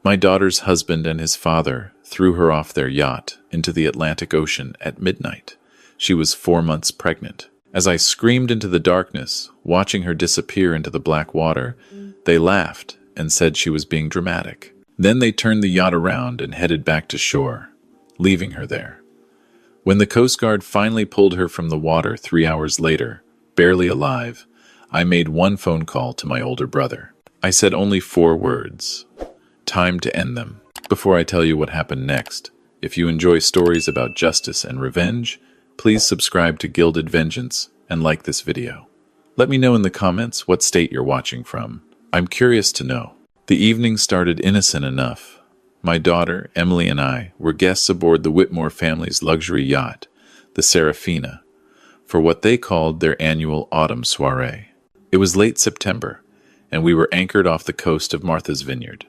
My daughter's husband and his father threw her off their yacht into the Atlantic Ocean at midnight. She was 4 months pregnant. As I screamed into the darkness, watching her disappear into the black water, they laughed and said she was being dramatic. Then they turned the yacht around and headed back to shore, leaving her there. When the Coast Guard finally pulled her from the water 3 hours later, barely alive, I made one phone call to my older brother. I said only 4 words. Time to end them. Before I tell you what happened next, if you enjoy stories about justice and revenge, please subscribe to Gilded Vengeance and like this video. Let me know in the comments what state you're watching from. I'm curious to know. The evening started innocent enough. My daughter, Emily, and I were guests aboard the Whitmore family's luxury yacht, the Serafina, for what they called their annual autumn soiree. It was late September, and we were anchored off the coast of Martha's Vineyard.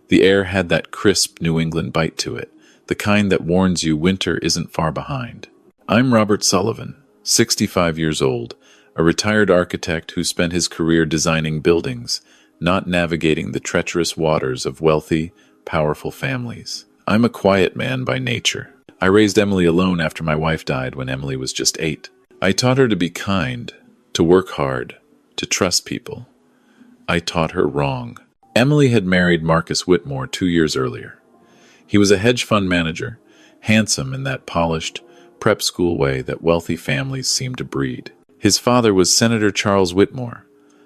The air had that crisp New England bite to it, the kind that warns you winter isn't far behind. I'm Robert Sullivan, 65 years old, a retired architect who spent his career designing buildings, not navigating the treacherous waters of wealthy, powerful families. I'm a quiet man by nature. I raised Emily alone after my wife died when Emily was just 8. I taught her to be kind, to work hard, to trust people. I taught her wrong. Emily had married Marcus Whitmore 2 years earlier. He was a hedge fund manager, handsome in that polished, prep school way that wealthy families seem to breed. His father was Senator Charles Whitmore,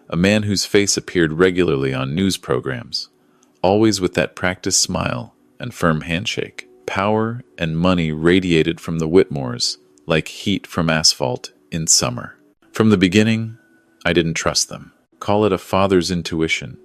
a man whose face appeared regularly on news programs, always with that practiced smile and firm handshake. Power and money radiated from the Whitmores like heat from asphalt in summer. From the beginning, I didn't trust them. Call it a father's intuition,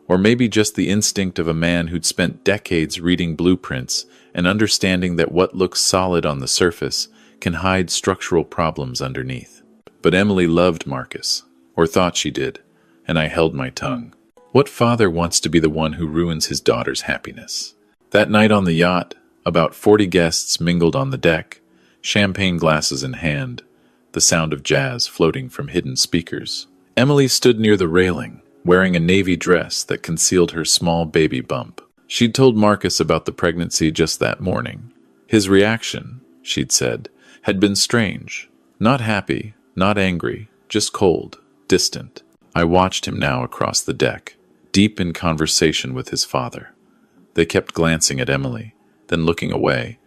or maybe just the instinct of a man who'd spent decades reading blueprints and understanding that what looks solid on the surface can hide structural problems underneath. But Emily loved Marcus, or thought she did, and I held my tongue. What father wants to be the one who ruins his daughter's happiness? That night on the yacht, about 40 guests mingled on the deck, champagne glasses in hand, the sound of jazz floating from hidden speakers. Emily stood near the railing, wearing a navy dress that concealed her small baby bump. She'd told Marcus about the pregnancy just that morning. His reaction, she'd said, had been strange. Not happy, not angry, just cold, distant. I watched him now across the deck, deep in conversation with his father. They kept glancing at Emily, then looking away,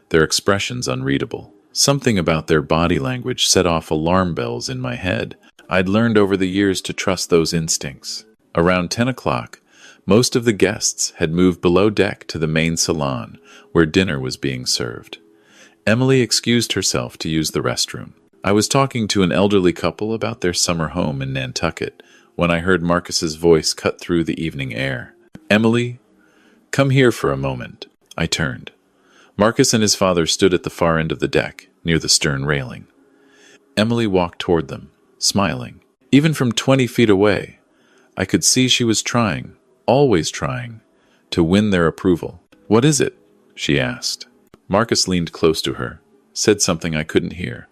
their expressions unreadable. Something about their body language set off alarm bells in my head. I'd learned over the years to trust those instincts. Around 10 o'clock, most of the guests had moved below deck to the main salon, where dinner was being served. Emily excused herself to use the restroom. I was talking to an elderly couple about their summer home in Nantucket when I heard Marcus's voice cut through the evening air. "Emily, come here for a moment." I turned. Marcus and his father stood at the far end of the deck, near the stern railing. Emily walked toward them, smiling. Even from 20 feet away, I could see she was trying, always trying, to win their approval. "What is it?" she asked. Marcus leaned close to her, said something I couldn't hear.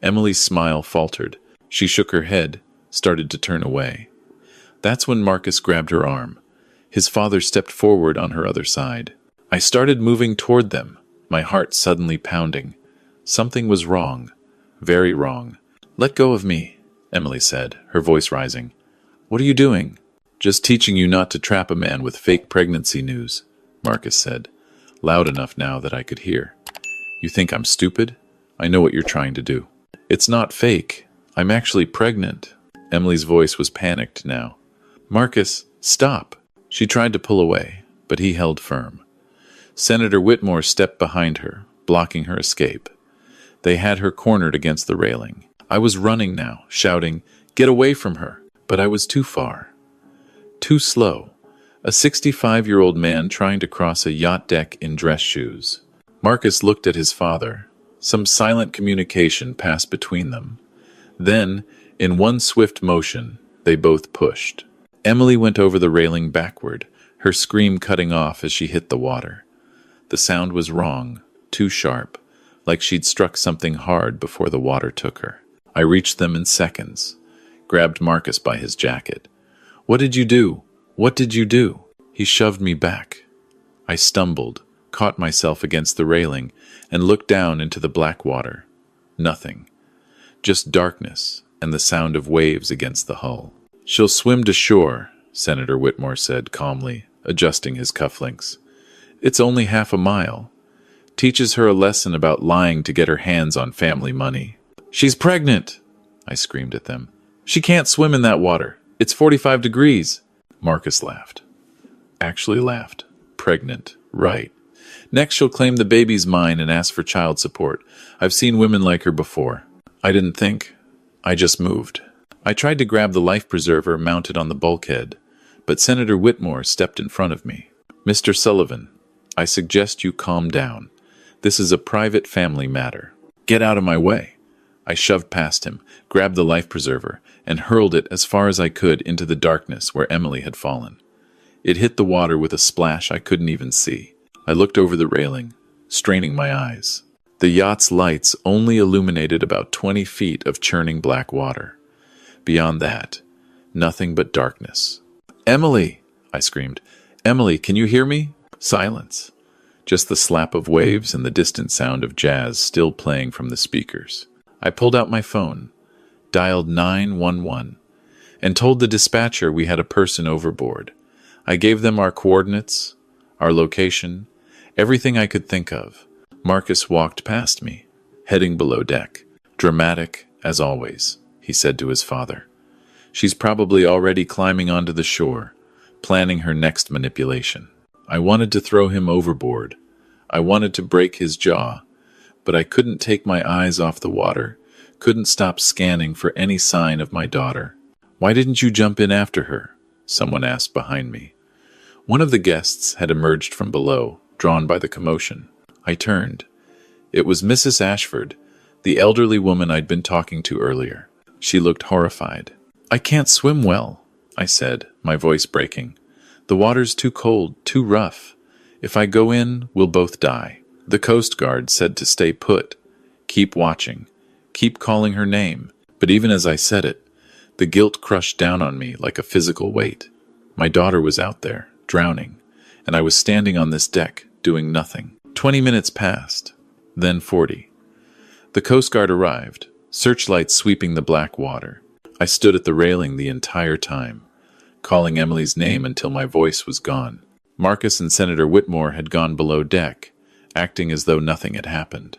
Emily's smile faltered. She shook her head, started to turn away. That's when Marcus grabbed her arm. His father stepped forward on her other side. I started moving toward them, my heart suddenly pounding. Something was wrong, very wrong. "Let go of me," Emily said, her voice rising. "What are you doing?" "Just teaching you not to trap a man with fake pregnancy news," Marcus said, loud enough now that I could hear. "You think I'm stupid? I know what you're trying to do." "It's not fake. I'm actually pregnant." Emily's voice was panicked now. "Marcus, stop." She tried to pull away, but he held firm. Senator Whitmore stepped behind her, blocking her escape. They had her cornered against the railing. I was running now, shouting, "Get away from her!" But I was too far. Too slow. A 65-year-old man trying to cross a yacht deck in dress shoes. Marcus looked at his father. Some silent communication passed between them. Then, in one swift motion, they both pushed. Emily went over the railing backward, her scream cutting off as she hit the water. The sound was wrong, too sharp, like she'd struck something hard before the water took her. I reached them in seconds, grabbed Marcus by his jacket. "What did you do? What did you do?" He shoved me back, I stumbled, caught myself against the railing, and looked down into the black water. Nothing. Just darkness and the sound of waves against the hull. "She'll swim to shore," Senator Whitmore said calmly, adjusting his cufflinks. "It's only half a mile. Teaches her a lesson about lying to get her hands on family money." "She's pregnant!" I screamed at them. "She can't swim in that water. It's 45 degrees. Marcus laughed. Actually laughed. Pregnant. Right. Next she'll claim the baby's mine and ask for child support. I've seen women like her before. I didn't think. I just moved. I tried to grab the life preserver mounted on the bulkhead, but Senator Whitmore stepped in front of me. "Mr. Sullivan, I suggest you calm down. This is a private family matter. Get out of my way." I shoved past him, grabbed the life preserver, and hurled it as far as I could into the darkness where Emily had fallen. It hit the water with a splash I couldn't even see. I looked over the railing, straining my eyes. The yacht's lights only illuminated about 20 feet of churning black water. Beyond that, nothing but darkness. "Emily!" I screamed. "Emily, can you hear me?" Silence. Just the slap of waves and the distant sound of jazz still playing from the speakers. I pulled out my phone, dialed 911, and told the dispatcher we had a person overboard. I gave them our coordinates, our location, everything I could think of. Marcus walked past me, heading below deck. "Dramatic, as always," he said to his father. "She's probably already climbing onto the shore, planning her next manipulation." I wanted to throw him overboard. I wanted to break his jaw, but I couldn't take my eyes off the water, couldn't stop scanning for any sign of my daughter. "Why didn't you jump in after her?" someone asked behind me. One of the guests had emerged from below, drawn by the commotion. I turned. It was Mrs. Ashford, the elderly woman I'd been talking to earlier. She looked horrified. "I can't swim well," I said, my voice breaking. "The water's too cold, too rough. If I go in, we'll both die." The Coast Guard said to stay put, keep watching, keep calling her name. But even as I said it, the guilt crushed down on me like a physical weight. My daughter was out there, drowning, and I was standing on this deck, doing nothing. 20 minutes passed, then 40. The Coast Guard arrived, searchlights sweeping the black water. I stood at the railing the entire time, calling Emily's name until my voice was gone. Marcus and Senator Whitmore had gone below deck, acting as though nothing had happened.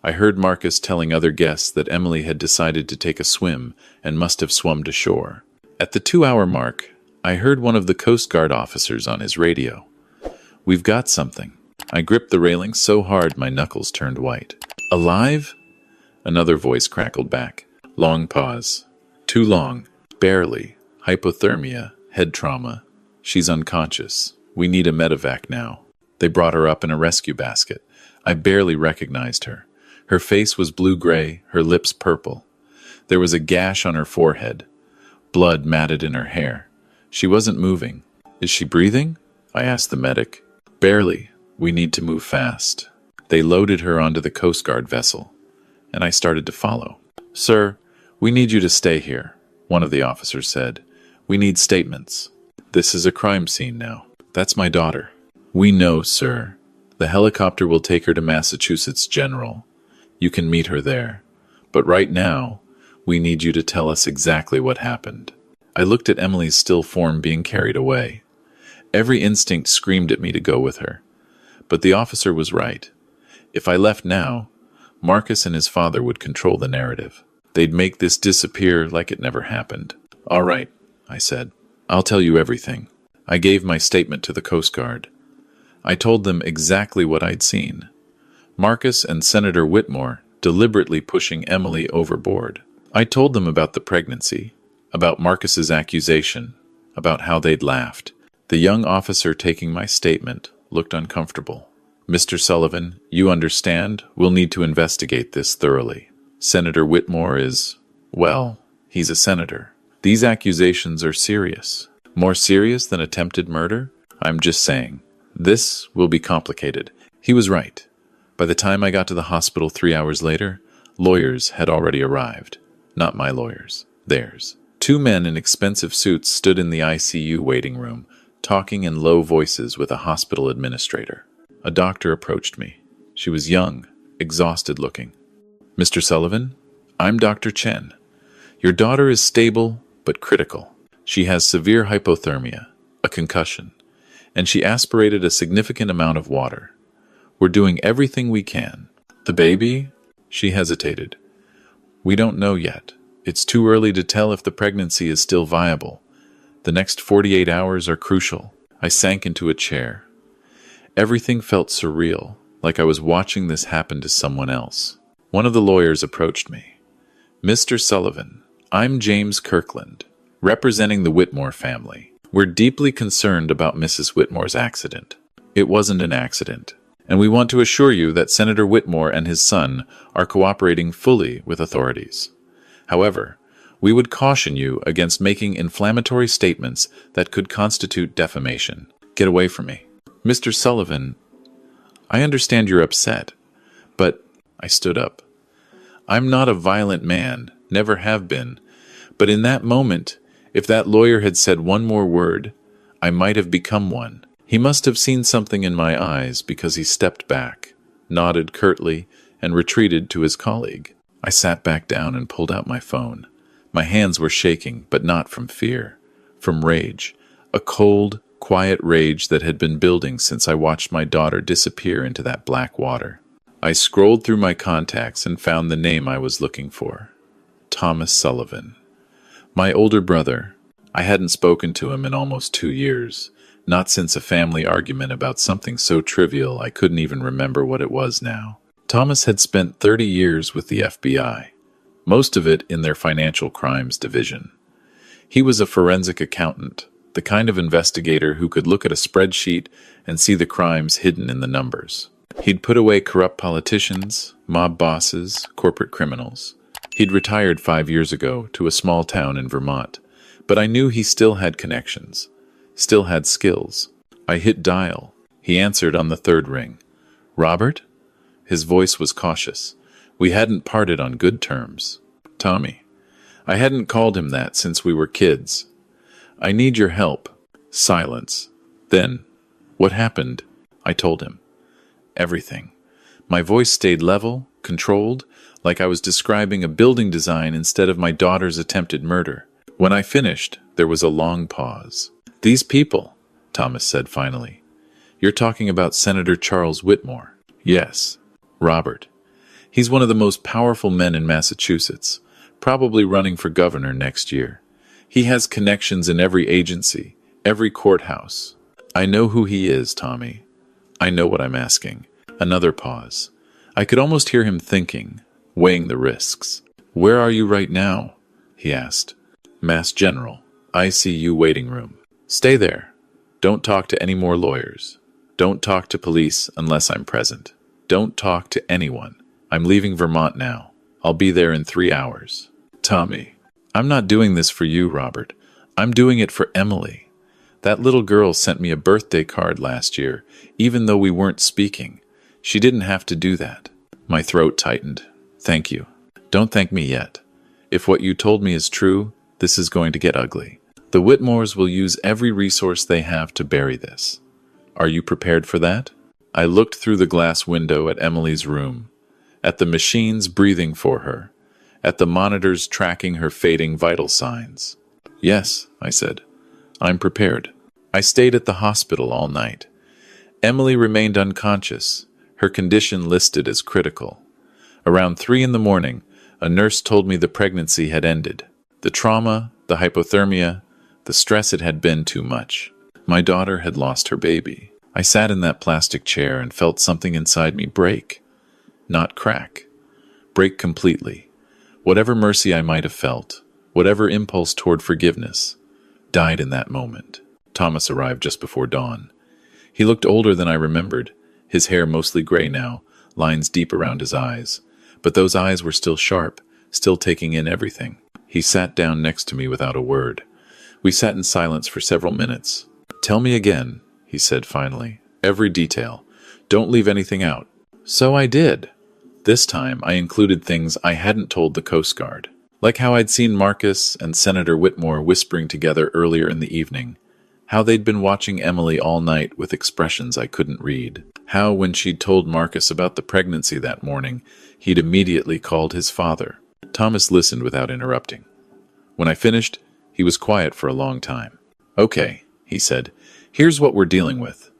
I heard Marcus telling other guests that Emily had decided to take a swim and must have swum to shore. At the 2-hour mark, I heard one of the Coast Guard officers on his radio. "We've got something." I gripped the railing so hard my knuckles turned white. "Alive?" Another voice crackled back. Long pause. Too long. "Barely. Hypothermia. Head trauma. She's unconscious. We need a medevac now." They brought her up in a rescue basket. I barely recognized her. Her face was blue-gray, her lips purple. There was a gash on her forehead. Blood matted in her hair. She wasn't moving. "Is she breathing?" I asked the medic. "Barely. We need to move fast." They loaded her onto the Coast Guard vessel, and I started to follow. "Sir, we need you to stay here," one of the officers said. "We need statements. This is a crime scene now." "That's my daughter." "We know, sir. The helicopter will take her to Massachusetts General. You can meet her there. But right now, we need you to tell us exactly what happened." I looked at Emily's still form being carried away. Every instinct screamed at me to go with her. But the officer was right. If I left now, Marcus and his father would control the narrative. They'd make this disappear like it never happened. "All right," I said. "I'll tell you everything." I gave my statement to the Coast Guard. I told them exactly what I'd seen. Marcus and Senator Whitmore deliberately pushing Emily overboard. I told them about the pregnancy, about Marcus's accusation, about how they'd laughed. The young officer taking my statement looked uncomfortable. "Mr. Sullivan, you understand, we'll need to investigate this thoroughly. Senator Whitmore is, well, he's a senator. These accusations are serious. More serious than attempted murder? I'm just saying. This will be complicated." He was right. By the time I got to the hospital 3 hours later, lawyers had already arrived. Not my lawyers, theirs. 2 men in expensive suits stood in the ICU waiting room, talking in low voices with a hospital administrator. A doctor approached me. She was young, exhausted looking. "Mr. Sullivan, I'm Dr. Chen. Your daughter is stable but critical. She has severe hypothermia, a concussion, and she aspirated a significant amount of water. We're doing everything we can." "The baby?" She hesitated. "We don't know yet. It's too early to tell if the pregnancy is still viable. The next 48 hours are crucial." I sank into a chair. Everything felt surreal, like I was watching this happen to someone else. One of the lawyers approached me. "Mr. Sullivan, I'm James Kirkland, representing the Whitmore family. We're deeply concerned about Mrs. Whitmore's accident. It wasn't an accident, and we want to assure you that Senator Whitmore and his son are cooperating fully with authorities. However, we would caution you against making inflammatory statements that could constitute defamation." "Get away from me." "Mr. Sullivan, I understand you're upset, but—" I stood up. "I'm not a violent man, never have been, but in that moment, if that lawyer had said one more word, I might have become one." He must have seen something in my eyes because he stepped back, nodded curtly, and retreated to his colleague. I sat back down and pulled out my phone. My hands were shaking, but not from fear, from rage, a cold, quiet rage that had been building since I watched my daughter disappear into that black water. I scrolled through my contacts and found the name I was looking for. Thomas Sullivan. My older brother. I hadn't spoken to him in almost 2 years, not since a family argument about something so trivial I couldn't even remember what it was now. Thomas had spent 30 years with the FBI, most of it in their financial crimes division. He was a forensic accountant, the kind of investigator who could look at a spreadsheet and see the crimes hidden in the numbers. He'd put away corrupt politicians, mob bosses, corporate criminals. He'd retired 5 years ago to a small town in Vermont, but I knew he still had connections, still had skills. I hit dial. He answered on the third ring. "Robert?" His voice was cautious. We hadn't parted on good terms. "Tommy." I hadn't called him that since we were kids. "I need your help." Silence. Then, "What happened?" I told him. Everything. My voice stayed level, controlled, like I was describing a building design instead of my daughter's attempted murder. When I finished, there was a long pause. "These people," Thomas said finally. "You're talking about Senator Charles Whitmore." "Yes." "Robert. He's one of the most powerful men in Massachusetts, probably running for governor next year. He has connections in every agency, every courthouse. I know who he is, Tommy. I know what I'm asking." Another pause. I could almost hear him thinking, weighing the risks. "Where are you right now?" he asked. "Mass General, ICU waiting room. Stay there. Don't talk to any more lawyers. Don't talk to police unless I'm present. Don't talk to anyone. I'm leaving Vermont now. I'll be there in 3 hours." "Tommy, I'm not doing this for you, Robert. I'm doing it for Emily. That little girl sent me a birthday card last year, even though we weren't speaking. She didn't have to do that." My throat tightened. "Thank you." "Don't thank me yet. If what you told me is true, this is going to get ugly. The Whitmores will use every resource they have to bury this. Are you prepared for that?" I looked through the glass window at Emily's room, at the machines breathing for her, at the monitors tracking her fading vital signs. "Yes," I said. "I'm prepared." I stayed at the hospital all night. Emily remained unconscious, her condition listed as critical. Around 3 in the morning, a nurse told me the pregnancy had ended. The trauma, the hypothermia, the stress, it had been too much. My daughter had lost her baby. I sat in that plastic chair and felt something inside me break. Not crack. Break completely. Whatever mercy I might have felt, whatever impulse toward forgiveness, died in that moment. Thomas arrived just before dawn. He looked older than I remembered, his hair mostly gray now, lines deep around his eyes. But those eyes were still sharp, still taking in everything. He sat down next to me without a word. We sat in silence for several minutes. "Tell me again," he said finally. "Every detail. Don't leave anything out." So I did. This time I included things I hadn't told the Coast Guard, like how I'd seen Marcus and Senator Whitmore whispering together earlier in the evening, How they'd been watching Emily all night with expressions I couldn't read. How, when she'd told Marcus about the pregnancy that morning, he'd immediately called his father. Thomas listened without interrupting. When I finished, he was quiet for a long time. "Okay," he said, "here's what we're dealing with.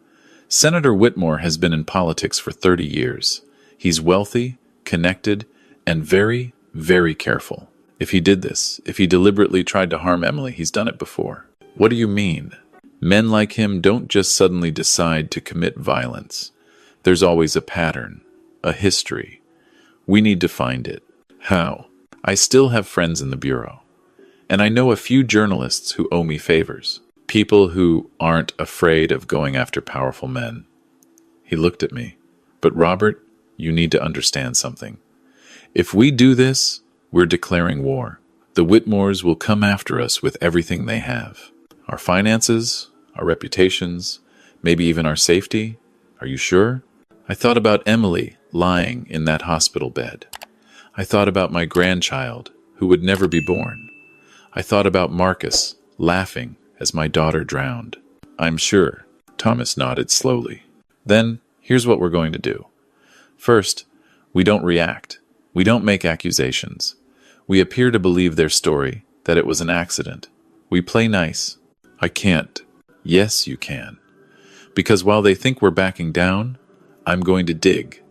Senator Whitmore has been in politics for 30 years. He's wealthy, connected, and very, very careful. If he did this, if he deliberately tried to harm Emily, he's done it before." "What do you mean?" "Men like him don't just suddenly decide to commit violence. There's always a pattern, a history. We need to find it." "How?" "I still have friends in the Bureau. And I know a few journalists who owe me favors. People who aren't afraid of going after powerful men." He looked at me. "But Robert, you need to understand something. If we do this, we're declaring war. The Whitmores will come after us with everything they have. Our finances, our reputations, maybe even our safety. Are you sure?" I thought about Emily lying in that hospital bed. I thought about my grandchild, who would never be born. I thought about Marcus laughing as my daughter drowned. "I'm sure." Thomas nodded slowly. "Then, here's what we're going to do. First, we don't react. We don't make accusations. We appear to believe their story, that it was an accident. We play nice." "I can't." "Yes, you can. Because while they think we're backing down, I'm going to dig.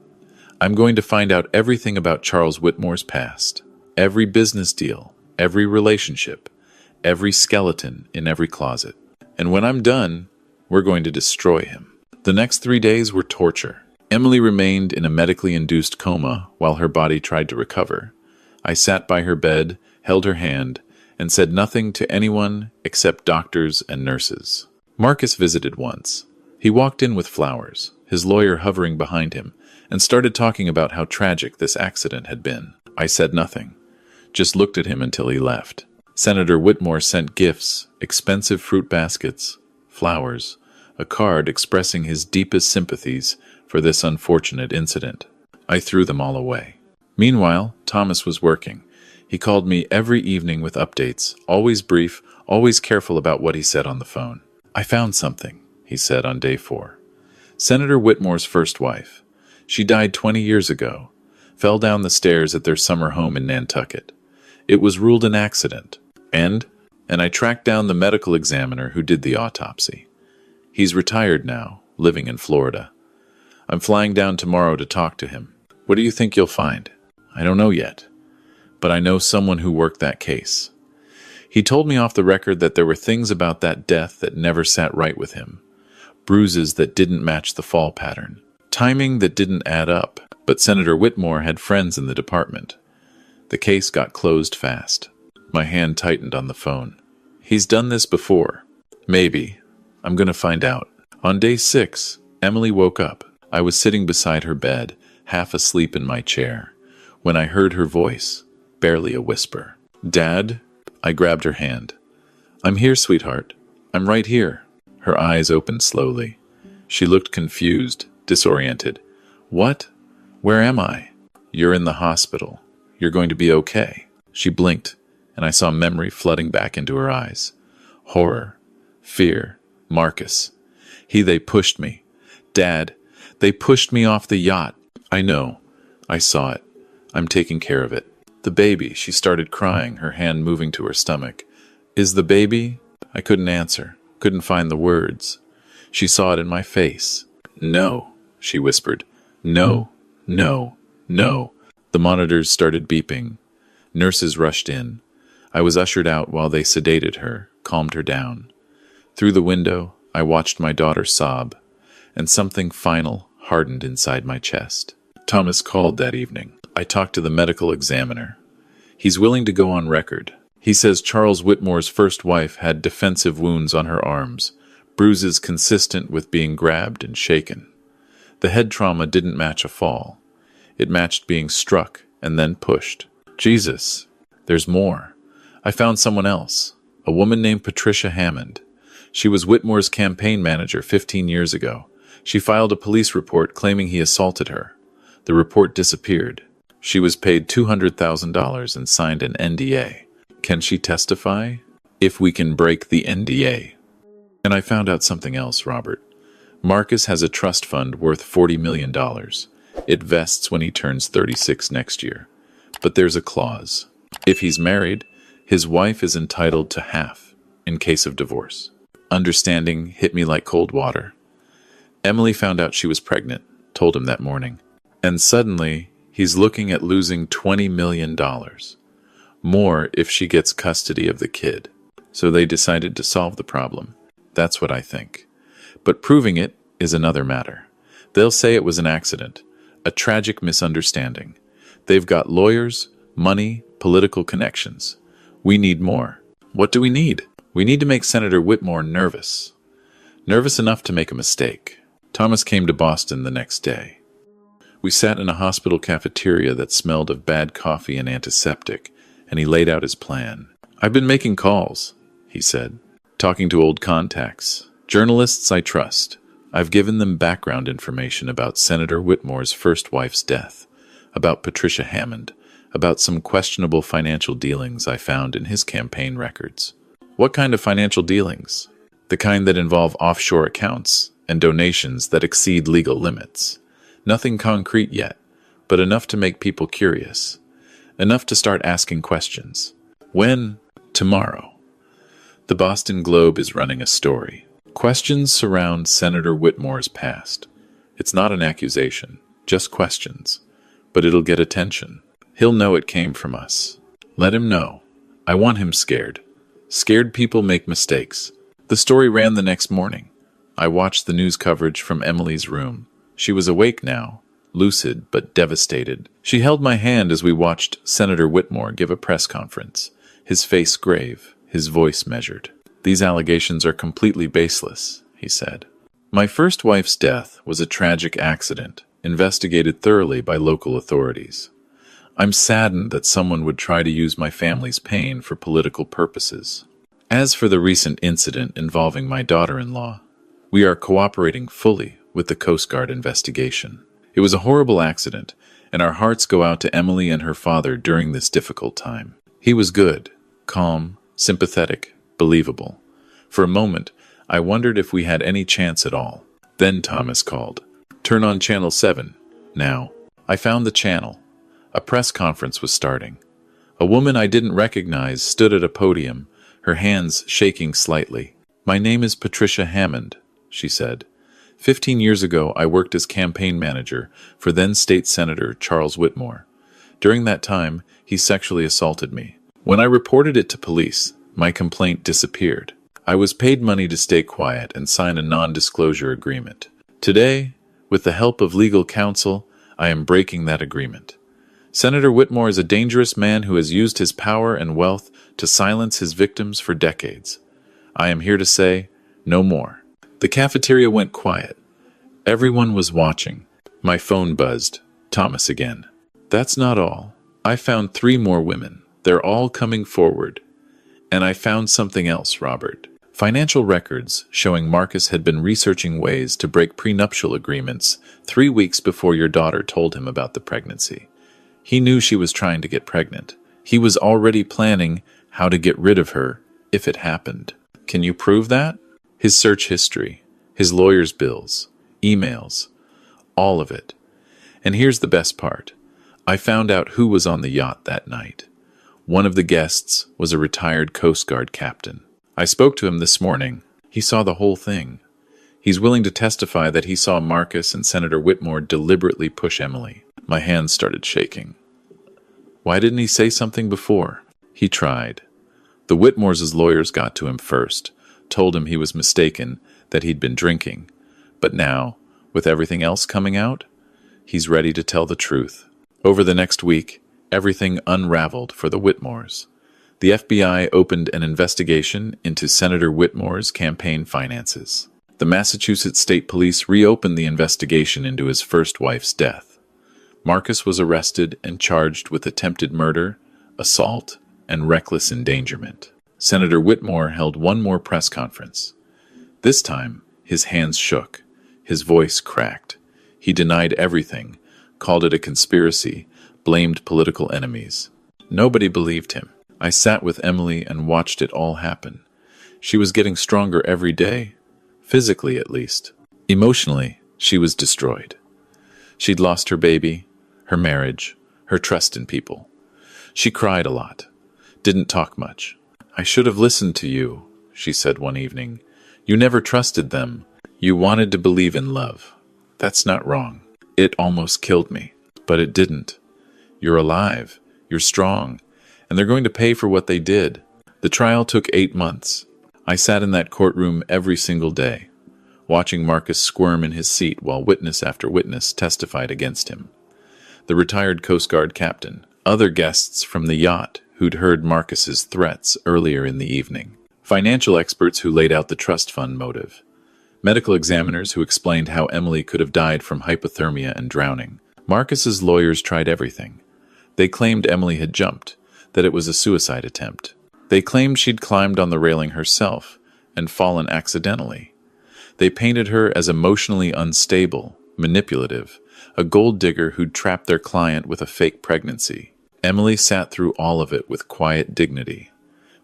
I'm going to find out everything about Charles Whitmore's past. Every business deal, every relationship, every skeleton in every closet. And when I'm done, we're going to destroy him." The next 3 days were torture. Emily remained in a medically induced coma while her body tried to recover. I sat by her bed, held her hand, and said nothing to anyone except doctors and nurses. Marcus visited once. He walked in with flowers, his lawyer hovering behind him, and started talking about how tragic this accident had been. I said nothing, just looked at him until he left. Senator Whitmore sent gifts, expensive fruit baskets, flowers, a card expressing his deepest sympathies for this unfortunate incident. I threw them all away. Meanwhile, Thomas was working. He called me every evening with updates, always brief, always careful about what he said on the phone. "I found something," he said on day 4. "Senator Whitmore's first wife. She died 20 years ago, fell down the stairs at their summer home in Nantucket. It was ruled an accident, and I tracked down the medical examiner who did the autopsy. He's retired now, living in Florida. I'm flying down tomorrow to talk to him. What do you think you'll find?" "I don't know yet, but I know someone who worked that case. He told me off the record that there were things about that death that never sat right with him. Bruises that didn't match the fall pattern. Timing that didn't add up. But Senator Whitmore had friends in the department. The case got closed fast." My hand tightened on the phone. "He's done this before." "Maybe. I'm going to find out." On day 6, Emily woke up. I was sitting beside her bed, half asleep in my chair, when I heard her voice, barely a whisper. "Dad?" I grabbed her hand. "I'm here, sweetheart. I'm right here." Her eyes opened slowly. She looked confused, disoriented. "What? Where am I?" "You're in the hospital. You're going to be okay." She blinked, and I saw memory flooding back into her eyes. Horror, fear, Marcus. They pushed me. Dad, they pushed me off the yacht. "I know. I saw it. I'm taking care of it." "The baby," she started crying, her hand moving to her stomach. "Is the baby?" I couldn't answer, couldn't find the words. She saw it in my face. "No," she whispered. "No, no, no." The monitors started beeping. Nurses rushed in. I was ushered out while they sedated her, calmed her down. Through the window, I watched my daughter sob, and something final hardened inside my chest. Thomas called that evening. I talked to the medical examiner. He's willing to go on record. He says Charles Whitmore's first wife had defensive wounds on her arms, bruises consistent with being grabbed and shaken. The head trauma didn't match a fall. It matched being struck and then pushed. Jesus, there's more. I found someone else, a woman named Patricia Hammond. She was Whitmore's campaign manager 15 years ago. She filed a police report claiming he assaulted her. The report disappeared. She was paid $200,000 and signed an NDA. Can she testify? If we can break the NDA. And I found out something else, Robert. Marcus has a trust fund worth $40 million. It vests when he turns 36 next year. But there's a clause. If he's married, his wife is entitled to half in case of divorce. Understanding hit me like cold water. Emily found out she was pregnant, told him that morning. And suddenly, he's looking at losing $20 million. More if she gets custody of the kid. So they decided to solve the problem. That's what I think. But proving it is another matter. They'll say it was an accident, a tragic misunderstanding. They've got lawyers, money, political connections. We need more. What do we need? We need to make Senator Whitmore nervous. Nervous enough to make a mistake. Thomas came to Boston the next day. We sat in a hospital cafeteria that smelled of bad coffee and antiseptic, and he laid out his plan. I've been making calls, he said, talking to old contacts, journalists I trust. I've given them background information about Senator Whitmore's first wife's death, about Patricia Hammond, about some questionable financial dealings I found in his campaign records. What kind of financial dealings? The kind that involve offshore accounts and donations that exceed legal limits. Nothing concrete yet, but enough to make people curious. Enough to start asking questions. When? Tomorrow. The Boston Globe is running a story. Questions surround Senator Whitmore's past. It's not an accusation, just questions. But it'll get attention. He'll know it came from us. Let him know. I want him scared. Scared people make mistakes. The story ran the next morning. I watched the news coverage from Emily's room. She was awake now, lucid but devastated. She held my hand as we watched Senator Whitmore give a press conference, his face grave, his voice measured. These allegations are completely baseless, he said. My first wife's death was a tragic accident, investigated thoroughly by local authorities. I'm saddened that someone would try to use my family's pain for political purposes. As for the recent incident involving my daughter-in-law, we are cooperating fully with the Coast Guard investigation. It was a horrible accident, and our hearts go out to Emily and her father during this difficult time. He was good, calm, sympathetic, believable. For a moment, I wondered if we had any chance at all. Then Thomas called. Turn on Channel 7, now. I found the channel. A press conference was starting. A woman I didn't recognize stood at a podium, her hands shaking slightly. My name is Patricia Hammond, she said. 15 years ago, I worked as campaign manager for then State Senator Charles Whitmore. During that time, he sexually assaulted me. When I reported it to police, my complaint disappeared. I was paid money to stay quiet and sign a non-disclosure agreement. Today, with the help of legal counsel, I am breaking that agreement. Senator Whitmore is a dangerous man who has used his power and wealth to silence his victims for decades. I am here to say, no more. The cafeteria went quiet. Everyone was watching. My phone buzzed. Thomas again. That's not all. I found 3 more women. They're all coming forward. And I found something else, Robert. Financial records showing Marcus had been researching ways to break prenuptial agreements 3 weeks before your daughter told him about the pregnancy. He knew she was trying to get pregnant. He was already planning how to get rid of her if it happened. Can you prove that? His search history, his lawyer's bills, emails, all of it. And here's the best part. I found out who was on the yacht that night. One of the guests was a retired Coast Guard captain. I spoke to him this morning. He saw the whole thing. He's willing to testify that he saw Marcus and Senator Whitmore deliberately push Emily. My hands started shaking. Why didn't he say something before? He tried. The Whitmores' lawyers got to him first, told him he was mistaken, that he'd been drinking. But now, with everything else coming out, he's ready to tell the truth. Over the next week, everything unraveled for the Whitmores. The FBI opened an investigation into Senator Whitmore's campaign finances. The Massachusetts State Police reopened the investigation into his first wife's death. Marcus was arrested and charged with attempted murder, assault, and reckless endangerment. Senator Whitmore held one more press conference. This time, his hands shook, his voice cracked. He denied everything, called it a conspiracy, blamed political enemies. Nobody believed him. I sat with Emily and watched it all happen. She was getting stronger every day, physically at least. Emotionally, she was destroyed. She'd lost her baby, her marriage, her trust in people. She cried a lot, didn't talk much. "I should have listened to you," she said one evening. "You never trusted them. You wanted to believe in love. That's not wrong." It almost killed me, but it didn't. You're alive, you're strong, and they're going to pay for what they did. The trial took 8 months. I sat in that courtroom every single day, watching Marcus squirm in his seat while witness after witness testified against him. The retired Coast Guard captain, other guests from the yacht who'd heard Marcus's threats earlier in the evening, financial experts who laid out the trust fund motive, medical examiners who explained how Emily could have died from hypothermia and drowning. Marcus's lawyers tried everything. They claimed Emily had jumped, that it was a suicide attempt. They claimed she'd climbed on the railing herself and fallen accidentally. They painted her as emotionally unstable, manipulative, a gold digger who'd trapped their client with a fake pregnancy. Emily sat through all of it with quiet dignity.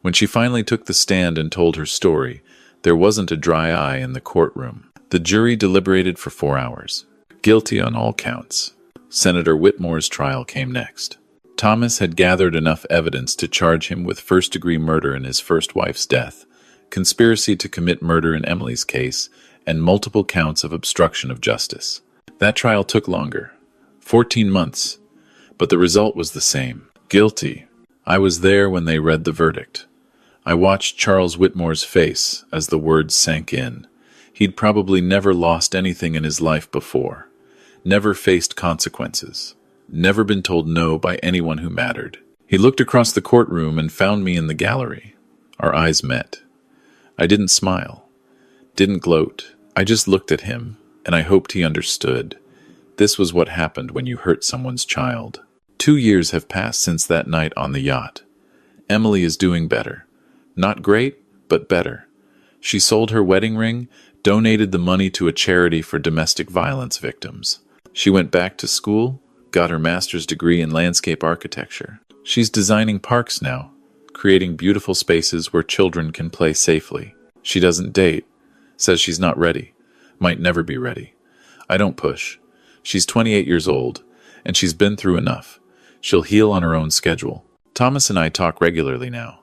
When she finally took the stand and told her story, there wasn't a dry eye in the courtroom. The jury deliberated for 4 hours. Guilty on all counts. Senator Whitmore's trial came next. Thomas had gathered enough evidence to charge him with first-degree murder in his first wife's death, conspiracy to commit murder in Emily's case, and multiple counts of obstruction of justice. That trial took longer, 14 months, but the result was the same. Guilty. I was there when they read the verdict. I watched Charles Whitmore's face as the words sank in. He'd probably never lost anything in his life before, never faced consequences, never been told no by anyone who mattered. He looked across the courtroom and found me in the gallery. Our eyes met. I didn't smile, didn't gloat. I just looked at him, and I hoped he understood. This was what happened when you hurt someone's child. 2 years have passed since that night on the yacht. Emily is doing better. Not great, but better. She sold her wedding ring, donated the money to a charity for domestic violence victims. She went back to school, got her master's degree in landscape architecture. She's designing parks now, creating beautiful spaces where children can play safely. She doesn't date, says she's not ready, might never be ready. I don't push. She's 28 years old, and she's been through enough. She'll heal on her own schedule. Thomas and I talk regularly now.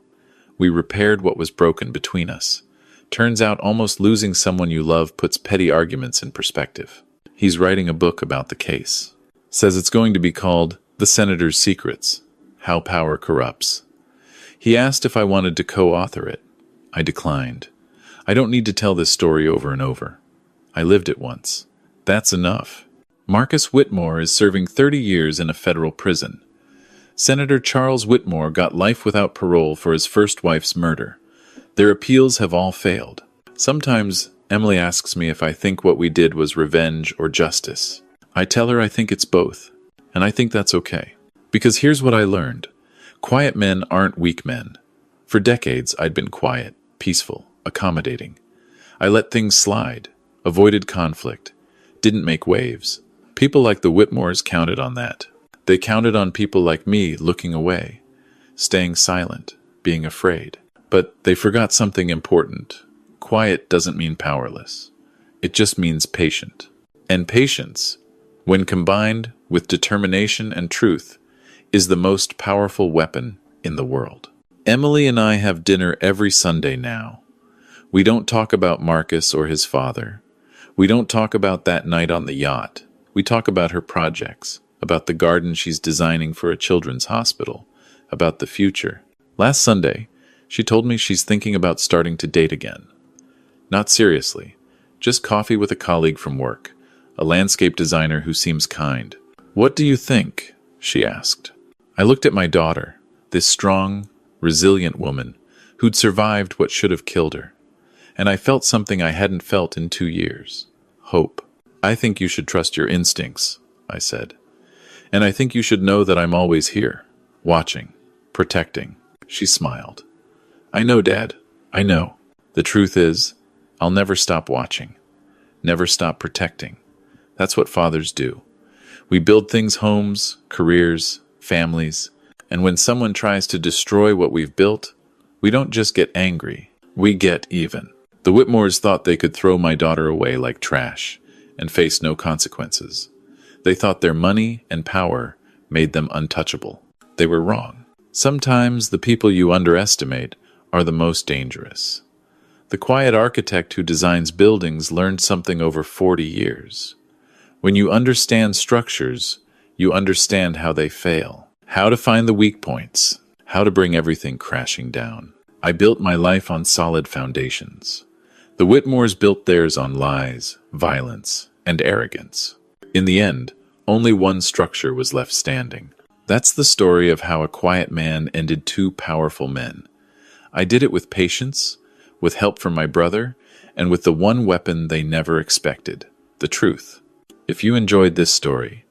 We repaired what was broken between us. Turns out almost losing someone you love puts petty arguments in perspective. He's writing a book about the case. Says it's going to be called The Senator's Secrets: How Power Corrupts. He asked if I wanted to co-author it. I declined. I don't need to tell this story over and over. I lived it once. That's enough. Marcus Whitmore is serving 30 years in a federal prison. Senator Charles Whitmore got life without parole for his first wife's murder. Their appeals have all failed. Sometimes Emily asks me if I think what we did was revenge or justice. I tell her I think it's both, and I think that's okay. Because here's what I learned. Quiet men aren't weak men. For decades, I'd been quiet, peaceful, accommodating. I let things slide, avoided conflict, didn't make waves. People like the Whitmores counted on that. They counted on people like me looking away, staying silent, being afraid. But they forgot something important. Quiet doesn't mean powerless. It just means patient. And patience, when combined with determination and truth, is the most powerful weapon in the world. Emily and I have dinner every Sunday now. We don't talk about Marcus or his father. We don't talk about that night on the yacht. We talk about her projects, about the garden she's designing for a children's hospital, about the future. Last Sunday, she told me she's thinking about starting to date again. Not seriously, just coffee with a colleague from work, a landscape designer who seems kind. "What do you think?" she asked. I looked at my daughter, this strong, resilient woman who'd survived what should have killed her, and I felt something I hadn't felt in 2 years. Hope. "I think you should trust your instincts," I said. "And I think you should know that I'm always here, watching, protecting." She smiled. "I know, Dad. I know. The truth is, I'll never stop watching, never stop protecting. That's what fathers do. We build things, homes, careers, families, and when someone tries to destroy what we've built, we don't just get angry. We get even. The Whitmores thought they could throw my daughter away like trash and face no consequences. They thought their money and power made them untouchable. They were wrong. Sometimes the people you underestimate are the most dangerous. The quiet architect who designs buildings learned something over 40 years. When you understand structures, you understand how they fail, how to find the weak points, how to bring everything crashing down. I built my life on solid foundations. The Whitmores built theirs on lies, violence, and arrogance. In the end, only one structure was left standing. That's the story of how a quiet man ended two powerful men. I did it with patience, with help from my brother, and with the one weapon they never expected, the truth. If you enjoyed this story,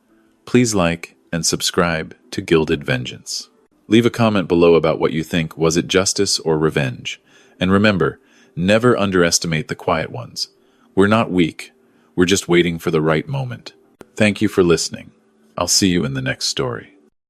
please like and subscribe to Gilded Vengeance. Leave a comment below about what you think. Was it justice or revenge? And remember, never underestimate the quiet ones. We're not weak. We're just waiting for the right moment. Thank you for listening. I'll see you in the next story.